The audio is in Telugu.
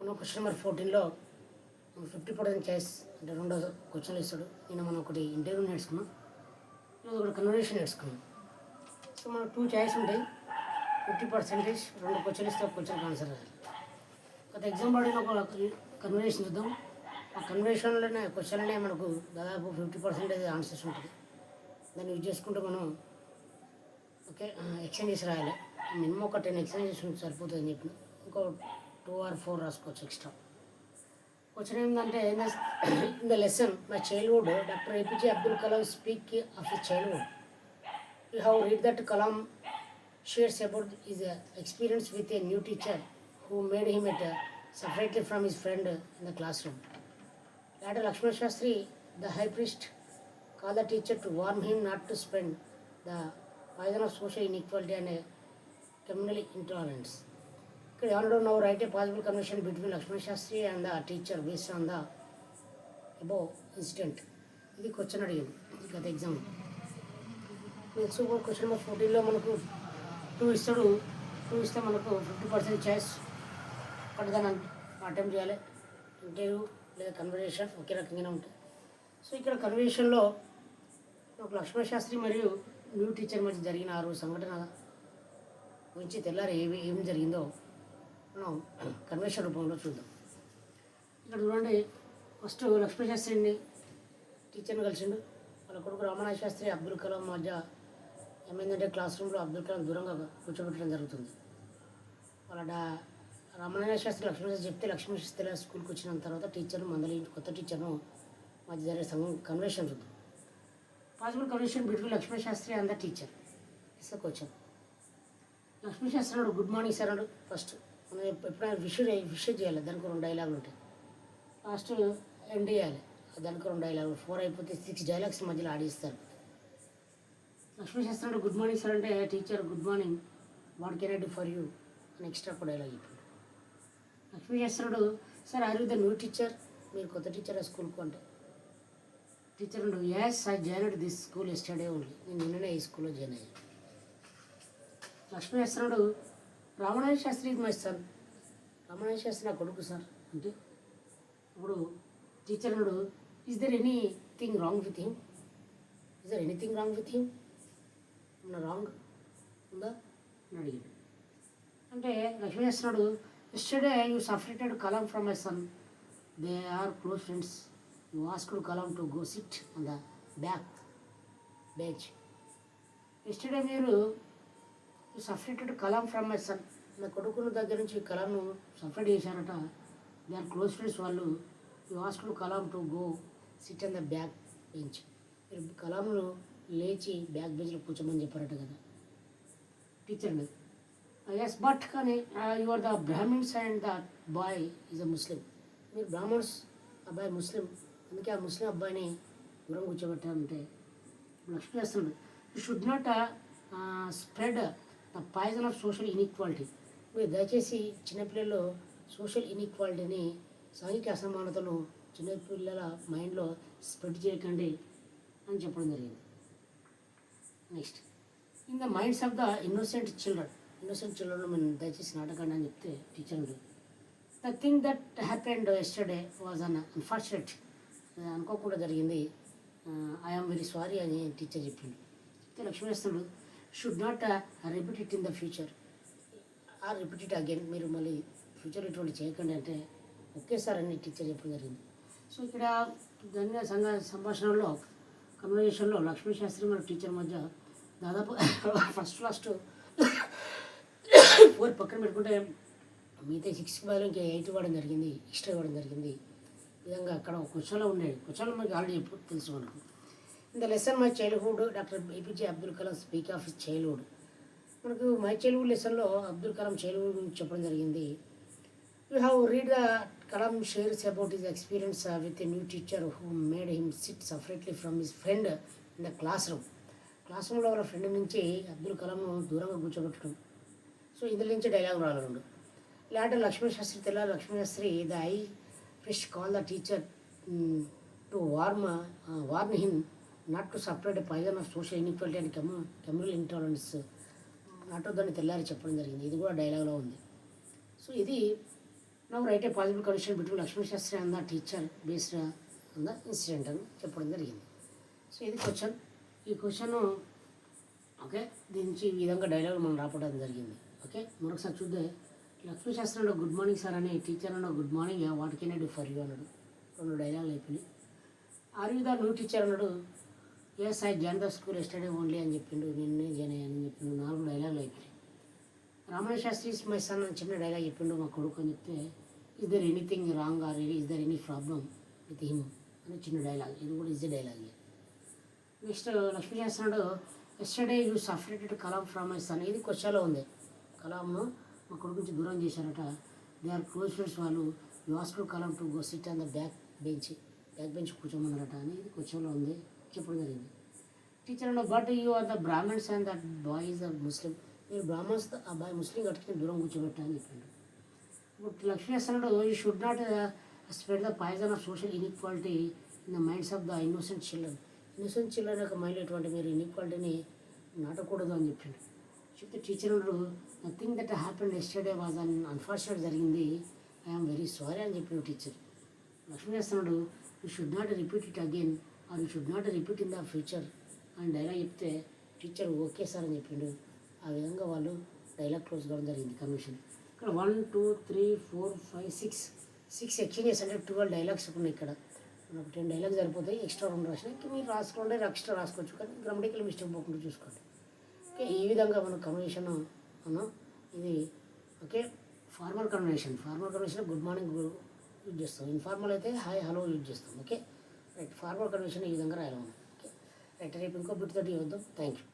మనం క్వశ్చన్ నెంబర్ 14లో 50% చాయిస్ అంటే రెండో క్వశ్చన్లు ఇస్తాడు. నేను మనం ఒకటి ఇంటర్వ్యూ నేర్చుకున్నాం, ఒకటి కన్వర్జేషన్ నేర్చుకున్నాం. సో మనకు 2 చాయిస్ ఉంటాయి. 50% రెండు క్వశ్చన్లు ఇస్తే ఒక క్వశ్చన్కి ఆన్సర్ రాయాలి. గత ఎగ్జామ్ పడిన ఒక కన్వర్జేషన్ చూద్దాం. ఆ కన్వర్జేషన్లోనే క్వశ్చన్లనే మనకు దాదాపు 50% ఆన్సర్స్ ఉంటుంది. దాన్ని యూజ్ చేసుకుంటూ మనం ఎక్స్చేంజెస్ రాయాలి. మినిమం ఒక 10 ఎక్స్చేంజెస్ ఉంటే సరిపోతుంది అని చెప్పిన. ఇంకో 2 or 4 రాసుకోవచ్చు ఎక్స్ట్రా. క్వశ్చన్ ఏంటంటే in the lesson my childhood doctor APJ Abdul Kalam speak of his childhood. You have read that Kalam shares about his experience with a new teacher who made him it separately from his friend in the classroom. Later Lakshmana Shastri, the high priest, called the teacher to warn him not to spend the poison of social inequality and communal intolerance. Could you now write a possible connection between Lakshmana Shastri and the teacher based on the above incident? ఇది క్వశ్చన్ అడిగింది గత ఎగ్జామ్. నెక్స్ట్ క్వశ్చన్ నెంబర్ 14లో మనకు 2 ఇస్తాడు. 2 ఇస్తే మనకు 50% ఛాయిస్ దాన్ని అటెంప్ట్ చేయాలి. ఇంటర్వ్యూ లేదా కన్వర్జేషన్ ఒకే రకంగానే ఉంటాయి. సో ఇక్కడ కన్వర్జేషన్లో నాకు లక్ష్మణ శాస్త్రి మరియు న్యూ టీచర్ మధ్య జరిగిన 6 సంఘటన గురించి తెల్లారి ఏం జరిగిందో మనం కన్వర్జేషన్ రూపంలో చూద్దాం. ఇక్కడ చూడండి, ఫస్ట్ లక్ష్మణ శాస్త్రిని టీచర్ని కలిసిండు. వాళ్ళ కొడుకు రామనాథ శాస్త్రి అబ్దుల్ కలాం మధ్య ఏమైందంటే క్లాస్ రూమ్లో అబ్దుల్ కలాం దూరంగా కూర్చోబెట్టడం జరుగుతుంది. వాళ్ళ రామనాథ శాస్త్రి లక్ష్మణ శాస్త్రి చెప్తే లక్ష్మణ శాస్త్రి స్కూల్కి వచ్చిన తర్వాత టీచర్ను కొత్త టీచర్ను మధ్య జరిగే కన్వర్సేషన్ చూద్దాం. Possible conversation between Lakshmana Shastri and the teacher is the question. Lakshmana Shastri అన్నాడు గుడ్ మార్నింగ్ సార్ అన్నాడు. ఫస్ట్ మనం ఎప్పుడైనా విష్ చేయాలి, దానికి 2 డైలాగులు ఉంటాయి. లాస్ట్ ఎండ్ చేయాలి, దానికి 2 డైలాగులు. 4 అయిపోతే 6 డైలాగ్స్ మధ్యలో ఆడిస్తారు. లక్ష్మణ శాస్త్రి అన్నాడు గుడ్ మార్నింగ్ సార్ అంటే teacher good morning, what can I do for you అని ఎక్స్ట్రా ఒక డైలాగ్ చెప్పాడు. లక్ష్మీ చేస్తున్నాడు sir are you the new teacher, మీరు కొత్త టీచర్ స్కూల్కు అంటే teacher and as I joined this school yesterday only, నేను నిన్ననే ఈ స్కూల్లో జాయిన్ అయ్యాను. లక్ష్మీ చేస్తున్నాడు రామనాథ శాస్త్రి మై సన్, రామనాథ శాస్త్రి నా కొడుకు సార్ అంటే ఇప్పుడు టీచర్ అన్నాడు is there anything wrong with him, is there anything wrong with him, ఏమన్నా రాంగ్ ఉందా అని అడిగాడు. అంటే లక్ష్మీ చేస్తున్నాడు yesterday you separated Kalam from my son, they are close friends, you asked Kalam to go sit on the back bench. Yesterday మీరు you separated Kalam from my son, నా కొడుకుల దగ్గర నుంచి కలాంను సపరేట్ చేశారట. దే ఆర్ క్లోజ్ ఫ్రెండ్స్ వాళ్ళు. You asked Kalam to go sit on the back bench, మీరు కలాంను లేచి బ్యాక్ బెంచ్లో కూర్చోమని చెప్పారట కదా టీచర్ మీద. ఎస్ బట్ కానీ you are the Brahmins and the boy is a Muslim, మీరు బ్రాహ్మణ్స్, అబ్బాయి ముస్లిం, అందుకే ఆ ముస్లిం అబ్బాయిని దూరం కూర్చోబెట్టారంటే లక్ష్మీ చేస్తున్నాడు you should not spread the poison of social inequality, మీరు దయచేసి చిన్నపిల్లల్లో సోషల్ ఇన్ఈక్వాలిటీని, సాంఘిక అసమానతను చిన్నపిల్లల మైండ్లో స్ప్రెడ్ చేయకండి అని చెప్పడం జరిగింది. Next in the minds of the innocent children మేము దయచేసి నాటకండి అని చెప్తే teacher the thing that happened yesterday was un unfortunate, అనుకోకుండా జరిగింది, ఐఎమ్ వెరీ సారీ అని టీచర్ చెప్పిండు. చెప్తే లక్ష్మీస్తుడు should not repeat it in the future or repeat it again, మీరు మళ్ళీ ఫ్యూచర్ ఇటువంటి చేయకండి అంటే ఓకే సార్ అని టీచర్ చెప్పడం జరిగింది. సో ఇక్కడ జరిగిన సంభాషణలో కన్వర్జేషన్లో లక్ష్మీ శాస్త్రి మరియు టీచర్ మధ్య దాదాపు ఫస్ట్ 4 పక్కన పెట్టుకుంటే మిగతా 6 బదులు ఇంకా 8 ఇవ్వడం జరిగింది, ఎక్స్ట్రా ఇవ్వడం జరిగింది. ఈ విధంగా అక్కడ ఒక క్వశ్చన్లో ఉన్నాయి. క్వశ్చన్లో మనకి ఆల్రెడీ తెలుసు మనకు. In the lesson my childhood doctor APJ Abdul Kalam speak of his childhood, మనకు మై చైల్డ్హుడ్ లెసన్లో అబ్దుల్ కలాం చైల్డ్హుడ్ గురించి చెప్పడం జరిగింది. You have read the Kalam shares about his experience with a new teacher who made him sit separately from his friend in the class రూమ్లో వాళ్ళ ఫ్రెండ్ నుంచి అబ్దుల్ కలాంను దూరంగా కూర్చోబెట్టడం. సో ఇందులో నుంచి డైలాగ్ రాలండు. Later Lakshmi Shastri Lakshmi Shastri the high priest call the teacher to warn him not to separate poison of social inequality and communal intolerance నాటొద్దని తెల్లారి చెప్పడం జరిగింది. ఇది కూడా డైలాగ్లో ఉంది. సో ఇది now write a possible connection between Lakshmi Shastri and the teacher based on the incident అని చెప్పడం జరిగింది. సో ఇది క్వశ్చన్. ఈ క్వశ్చన్ ఓకే దీని నుంచి ఈ విధంగా డైలాగ్ మనం రాపడం జరిగింది. ఓకే మరొకసారి చూద్దే. లక్ష్మీ శాస్త్రి అన్నాడు గుడ్ మార్నింగ్ సార్ అని, టీచర్ అన్నాడు good morning what can I do for you అన్నాడు. 2 డైలాగులు అయిపోయినాయి. Are you the new teacher అన్నాడు. Yes I join the school yesterday only అని చెప్పిండు. నిన్నే జాయిన్ అయ్యానని చెప్పిండు. 4 డైలాగులు అయిపోయినాయి. Ramana Shastri is my son అని చిన్న డైలాగ్ చెప్పిండు మా కొడుకు అని చెప్తే is there anything wrong or is there any problem with him అని చిన్న డైలాగ్. ఇది కూడా is the dialogue. Next Lakshmi Shastri అన్నాడు yesterday you separated Kalam from my son. ఇది క్వశ్చన్లో ఉంది. కలాంను మా కొడుకు నుంచి దూరం చేశారట. దే ఆర్ క్లోజ్ ఫ్రెండ్స్ వాళ్ళు. You asked Kalam to go sit on the back bench కూర్చోమన్నారట అని ఇది క్వశ్చన్లో ఉంది చెప్పడం జరిగింది. టీచర్ అన్న but you are the Brahmins and that boy is the Muslim. మీరు బ్రాహ్మణ్స్ ఆ బాయ్ ముస్లిం కట్టుకుని దూరం కూర్చోబెట్టా అని చెప్పాడు. ఇప్పుడు లక్ష్మీ అన్నాడు you should not spread the poison of social inequality in the minds of the innocent children. Innocent children యొక్క మైండ్లో ఎటువంటి మీరు ఇన్ఈక్వాలిటీని నాటకూడదు అని చెప్పిండు. చెప్తే టీచర్ అన్నాడు nothing that happened yesterday was un unfortunate జరిగింది. ఐఎమ్ వెరీ సారీ అని చెప్పిన టీచర్. లక్ష్మీ అన్నాడు you should not repeat it again or you should not repeat in the future అని డైలాగ్ చెప్తే టీచర్ ఓకే సార్ అని చెప్పిండు. ఆ విధంగా వాళ్ళు డైలాగ్ క్లోజ్ కావడం జరిగింది కన్వర్షన్. ఇక్కడ 1 2 3 4 5 6 ఎక్స్చేంజెస్ అంటే 12 డైలాగ్స్ ఉన్నాయి. ఇక్కడ మనకు 10 డైలాగ్స్ సరిపోతాయి. ఎక్స్ట్రా 2 రాసినాయి. మీరు రాసుకోండి ఎక్స్ట్రా రాసుకోవచ్చు కానీ గ్రామటికల్ మిస్టేక్ పోకుండా చూసుకోండి. ఓకే ఈ విధంగా మన కన్వర్షన్ మనం ఇది okay formal conversion good morning use చేస్తాం. ఇన్ఫార్మల్ అయితే హాయ్ హలో యూజ్ చేస్తాం. ఓకే రైట్ ఫార్మల్ కన్వర్షన్ ఈ విధంగా రాయాలి మనం. ఓకే రైట్ రేపు ఇంకో బిట్ తోటి వద్దాం. Thank you.